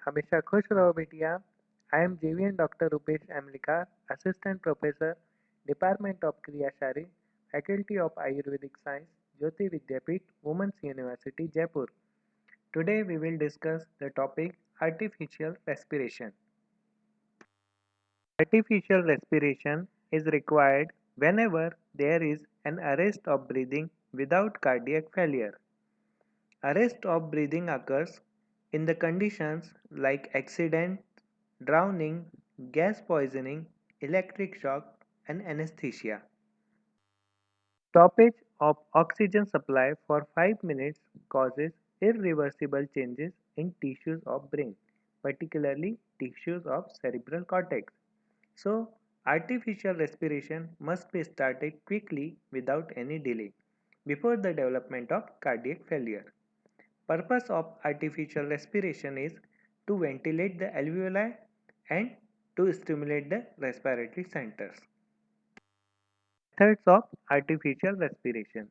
हमेशा खुश रहो बिटिया। I am JVN Dr. Rupesh Amlika, Assistant Professor, Department of Kriyashari, Faculty of Ayurvedic Science, Jyoti Vidyapeeth, Women's University, Jaipur. Today we will discuss the topic artificial respiration. Artificial respiration is required whenever there is an arrest of breathing without cardiac failure. Arrest of breathing occurs in the conditions like accident, drowning, gas poisoning, electric shock, and anesthesia. Stoppage of oxygen supply for 5 minutes causes irreversible changes in tissues of brain, particularly tissues of cerebral cortex. So, artificial respiration must be started quickly without any delay before the development of cardiac failure. Purpose of artificial respiration is to ventilate the alveoli and to stimulate the respiratory centers. Methods of artificial respiration.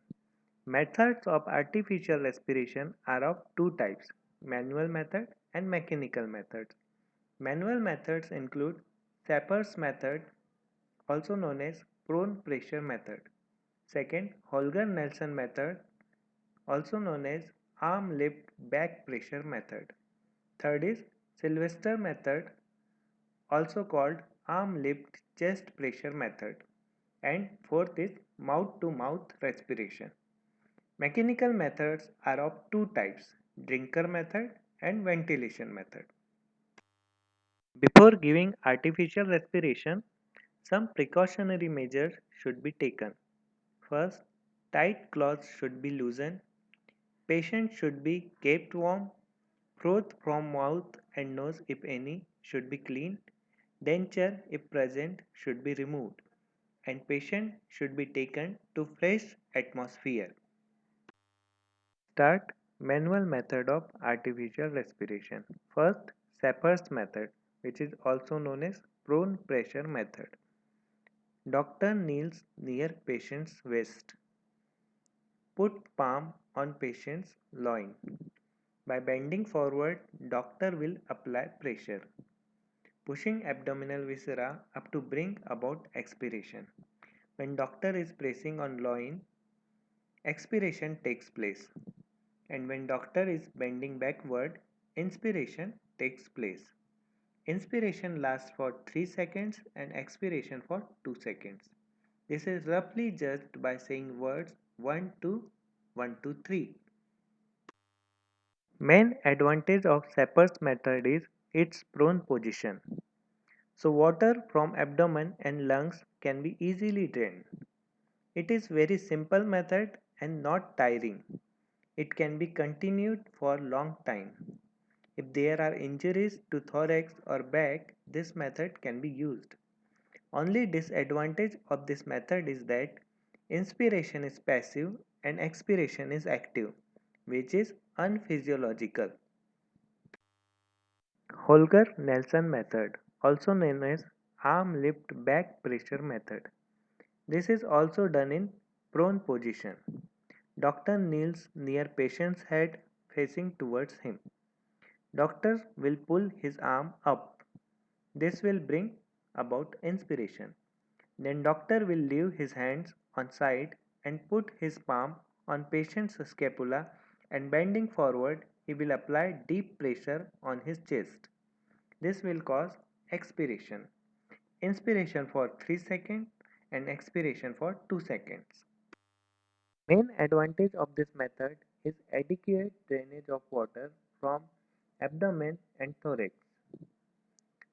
Methods of artificial respiration are of two types, manual method and mechanical methods. Manual methods include Sapper's method, also known as prone pressure method. Second, Holger-Nelson method, also known as arm lift back pressure method. Third is Sylvester method, also called arm lift chest pressure method. And fourth is mouth to mouth respiration. Mechanical methods are of two types, drinker method and ventilation method. Before giving artificial respiration, some precautionary measures should be taken. First, tight cloths should be loosened. Patient should be kept warm. Froth from mouth and nose, if any, should be cleaned. Denture, if present, should be removed. And patient should be taken to fresh atmosphere. Start manual method of artificial respiration. First, Sapper's method, which is also known as prone pressure method. Doctor kneels near patient's waist. Put palm on patient's loin. By bending forward, doctor will apply pressure, pushing abdominal viscera up to bring about expiration. When doctor is pressing on loin, expiration takes place, and when doctor is bending backward, inspiration takes place. Inspiration lasts for 3 seconds and expiration for 2 seconds. This is roughly judged by saying words 1 2 1 2 3. Main advantage of Sapper's method is its prone position. So water from abdomen and lungs can be easily drained. It is very simple method and not tiring. It can be continued for long time. If there are injuries to thorax or back, this method can be used. Only disadvantage of this method is that inspiration is passive and expiration is active, which is unphysiological. Holger-Nelson method, also known as arm lift back pressure method. This is also done in prone position. Doctor kneels near patient's head facing towards him. Doctor will pull his arm up. This will bring about inspiration. Then doctor will leave his hands on side and put his palm on patient's scapula, and bending forward he will apply deep pressure on his chest. This will cause expiration. Inspiration for 3 seconds and expiration for 2 seconds. Main advantage of this method is adequate drainage of water from abdomen and thorax.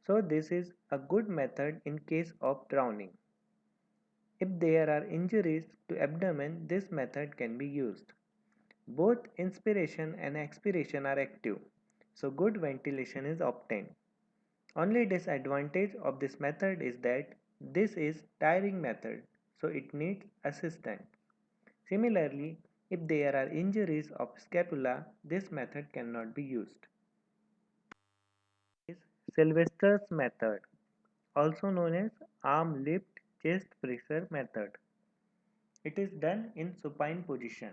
So this is a good method in case of drowning. If there are injuries to abdomen, this method can be used. Both inspiration and expiration are active, so good ventilation is obtained. Only disadvantage of this method is that this is tiring method, so it needs assistance. Similarly, if there are injuries of scapula, this method cannot be used. Is Sylvester's method, also known as arm lift chest pressure method. It is done in supine position.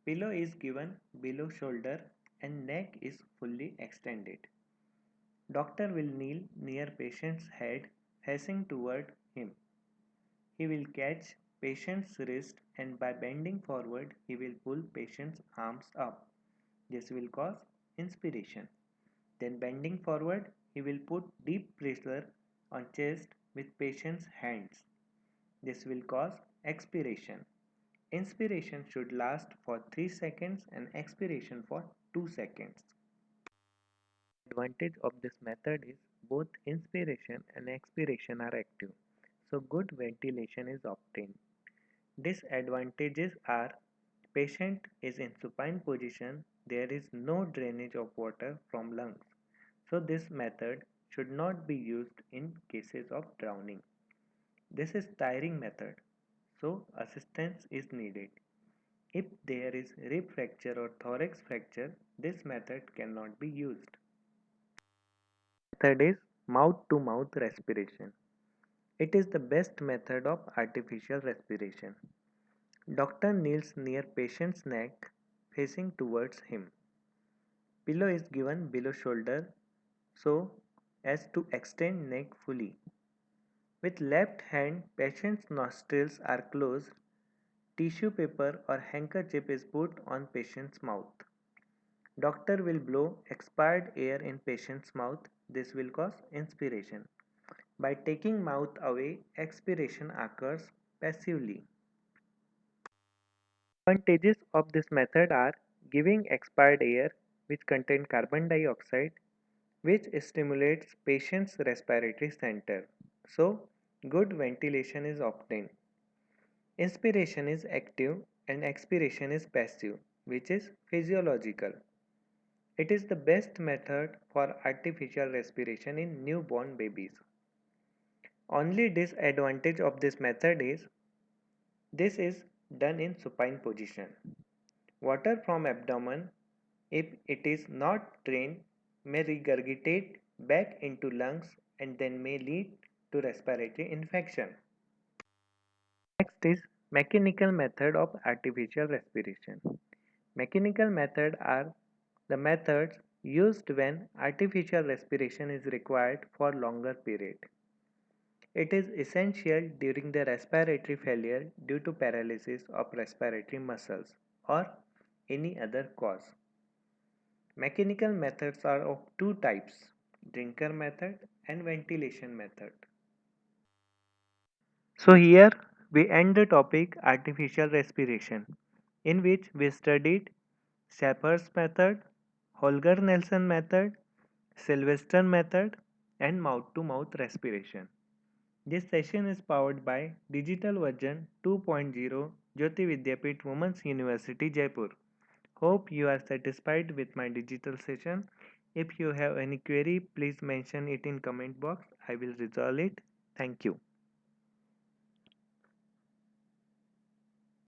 Pillow is given below shoulder and neck is fully extended. Doctor will kneel near patient's head facing toward him. He will catch patient's wrist and by bending forward he will pull patient's arms up. This will cause inspiration. Then bending forward he will put deep pressure on chest with patient's hands. This will cause expiration. Inspiration should last for 3 seconds and expiration for 2 seconds. Advantage of this method is both inspiration and expiration are active, so good ventilation is obtained. Disadvantages are patient is in supine position, there is no drainage of water from lungs, so this method should not be used in cases of drowning. This is tiring method, so assistance is needed. If there is rib fracture or thorax fracture, this method cannot be used. Method is mouth to mouth respiration. It is the best method of artificial respiration. Doctor kneels near patient's neck facing towards him. Pillow is given below shoulder so as to extend neck fully. With left hand, patient's nostrils are closed. Tissue paper or handkerchief is put on patient's mouth. Doctor will blow expired air in patient's mouth. This will cause inspiration. By taking mouth away, expiration occurs passively. Advantages of this method are giving expired air which contain carbon dioxide which stimulates patient's respiratory center. So, good ventilation is obtained. Inspiration is active and expiration is passive, which is physiological. It is the best method for artificial respiration in newborn babies. Only disadvantage of this method is this is done in supine position. Water from abdomen, if it is not drained, may regurgitate back into lungs and then may lead to respiratory infection. Next is mechanical method of artificial respiration. Mechanical method are the methods used when artificial respiration is required for longer period. It is essential during the respiratory failure due to paralysis of respiratory muscles or any other cause. Mechanical methods are of two types, drinker method and ventilation method. So here we end the topic artificial respiration in which we studied Shaper's method, Holger-Nelson method, Sylvester method and mouth-to-mouth respiration. This session is powered by Digital Version 2.0 Jyoti Vidyapeeth Women's University Jaipur. Hope you are satisfied with my digital session. If you have any query, please mention it in comment box. I will resolve it. Thank you.